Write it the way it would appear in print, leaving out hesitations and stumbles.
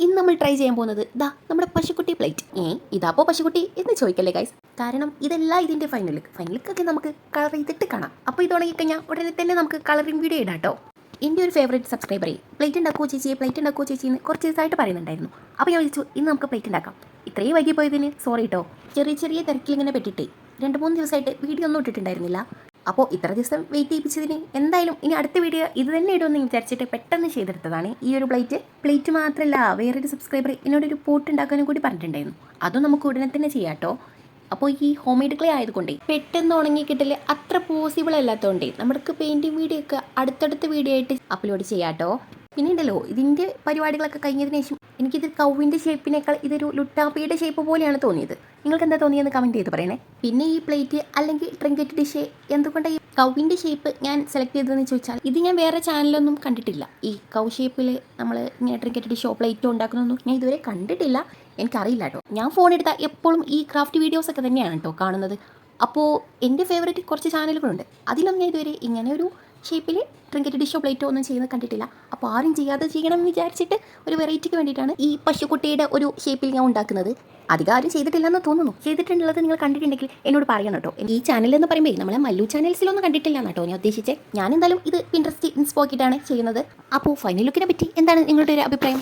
ഇന്ന് നമ്മൾ ട്രൈ ചെയ്യാൻ പോകുന്നത് നമ്മുടെ പശുക്കുട്ടി പ്ലേറ്റ്. ഇതാപ്പോ പശുക്കുട്ടി എന്ന് ചോദിക്കല്ലേ ഗൈസ്, കാരണം ഇതല്ല ഇതിന്റെ ഫൈനലിക്കൊക്കെ നമുക്ക് കളർ ചെയ്തിട്ട് കാണാം. അപ്പോൾ ഇത് തുടങ്ങിക്കഴിഞ്ഞാൽ ഉടനെ തന്നെ നമുക്ക് കളറിംഗ് വീഡിയോ ഇടാം കേട്ടോ. എൻ്റെ ഒരു ഫേവറേറ്റ് സബ്സ്ക്രൈബറെ പ്ലേറ്റ് ഉണ്ടാക്കുമോ ചേച്ചി എന്ന് കുറച്ച് ദിവസമായിട്ട് പറയുന്നുണ്ടായിരുന്നു. അപ്പോൾ ഞാൻ വിളിച്ചു ഇന്ന് നമുക്ക് പ്ലേറ്റ് ഉണ്ടാക്കാം. ഇത്രയും വൈകി പോയതിന് സോറി കേട്ടോ. ചെറിയ തിരക്കിലിങ്ങനെ പെട്ടിട്ടേ 2-3 ദിവസമായിട്ട് വീഡിയോ ഒന്നും ഇട്ടിട്ടുണ്ടായിരുന്നില്ല. അപ്പോൾ ഇത്ര ദിവസം വെയിറ്റ് ചെയ്യിപ്പിച്ചതിന് എന്തായാലും ഇനി അടുത്ത വീഡിയോ ഇത് തന്നെ ഇടുമെന്ന് വിചാരിച്ചിട്ട് പെട്ടെന്ന് ചെയ്തെടുത്തതാണ് ഈ ഒരു പ്ലേറ്റ് മാത്രമല്ല, വേറൊരു സബ്സ്ക്രൈബർ എന്നോടൊരു പോട്ട് ഉണ്ടാക്കാനും കൂടി പറഞ്ഞിട്ടുണ്ടായിരുന്നു. അതും നമുക്ക് ഉടനെ തന്നെ ചെയ്യാം കേട്ടോ. അപ്പോൾ ഈ ഹോം മെയ്ഡ് ക്ലേ ആയതുകൊണ്ടേ പെട്ടെന്ന് ഉണങ്ങി കിട്ടല് അത്ര പോസിബിൾ അല്ലാത്തതുകൊണ്ടേ നമുക്ക് പെയിൻറ്റിങ് വീഡിയോ ഒക്കെ അടുത്തടുത്ത വീഡിയോ ആയിട്ട് അപ്ലോഡ് ചെയ്യാം കേട്ടോ. പിന്നെ ഉണ്ടല്ലോ, ഇതിൻ്റെ പരിപാടികളൊക്കെ കഴിഞ്ഞതിന് ശേഷം എനിക്കിത് കൗവിൻ്റെ ഷേപ്പിനേക്കാൾ ഇതൊരു ലുട്ടാപ്പിയുടെ ഷേപ്പ് പോലെയാണ് തോന്നിയത്. നിങ്ങൾക്ക് എന്താ തോന്നിയെന്ന് കമൻറ്റ് ചെയ്ത് പറയണേ. പിന്നെ ഈ പ്ലേറ്റ് അല്ലെങ്കിൽ ട്രിങ്കറ്റ് ഡിഷ് എന്തുകൊണ്ടാണ് ഈ കൗവിൻ്റെ ഷേപ്പ് ഞാൻ സെലക്ട് ചെയ്തതെന്ന് ചോദിച്ചാൽ, ഇത് ഞാൻ വേറെ ചാനലൊന്നും കണ്ടിട്ടില്ല. ഈ കൗ ഷേപ്പിൽ നമ്മൾ ഇങ്ങനെ ട്രിങ്കറ്റ് ഡിഷോ പ്ലേറ്റോ ഉണ്ടാക്കുന്നൊന്നും ഞാൻ ഇതുവരെ കണ്ടിട്ടില്ല. എനിക്കറിയില്ല കേട്ടോ. ഞാൻ ഫോൺ എടുത്താൽ എപ്പോഴും ഈ ക്രാഫ്റ്റ് വീഡിയോസൊക്കെ തന്നെയാണ് കേട്ടോ കാണുന്നത്. അപ്പോൾ എൻ്റെ ഫേവറേറ്റ് കുറച്ച് ചാനലുകളുണ്ട്. അതിലൊന്നും ഞാൻ ഇതുവരെ ഇങ്ങനെ ഒരു ഷേപ്പിൽ ട്രിങ്കറ്റ് ഡിഷോ പ്ലേറ്റോ ഒന്നും ചെയ്യുന്നത് കണ്ടിട്ടില്ല. അപ്പോൾ ആരും ചെയ്യാതെ ചെയ്യണം എന്ന് വിചാരിച്ചിട്ട് ഒരു വെറൈറ്റിക്ക് വേണ്ടിയിട്ടാണ് ഈ പശുക്കുട്ടിയുടെ ഒരു ഷേപ്പിൽ ഞാൻ ഉണ്ടാക്കുന്നത്. അധികം ആരും ചെയ്തിട്ടില്ലെന്ന് തോന്നുന്നു. ചെയ്തിട്ടുള്ളത് നിങ്ങൾ കണ്ടിട്ടുണ്ടെങ്കിൽ എന്നോട് പറയണം കേട്ടോ. ഈ ചാനൽ എന്ന് പറയുമ്പോൾ നമ്മളെ മല്ലു ചാനൽസിലൊന്നും കണ്ടിട്ടില്ല കേട്ടോ ഞാൻ ഉദ്ദേശിച്ചത്. ഞാൻ എന്തായാലും ഇത് പിൻട്രസ്റ്റ് ഇൻസ്പോക്കിയിട്ടാണ് ചെയ്യുന്നത്. അപ്പോൾ ഫൈനൽ ലുക്കിനെ പറ്റി എന്താണ് നിങ്ങളുടെ ഒരു അഭിപ്രായം?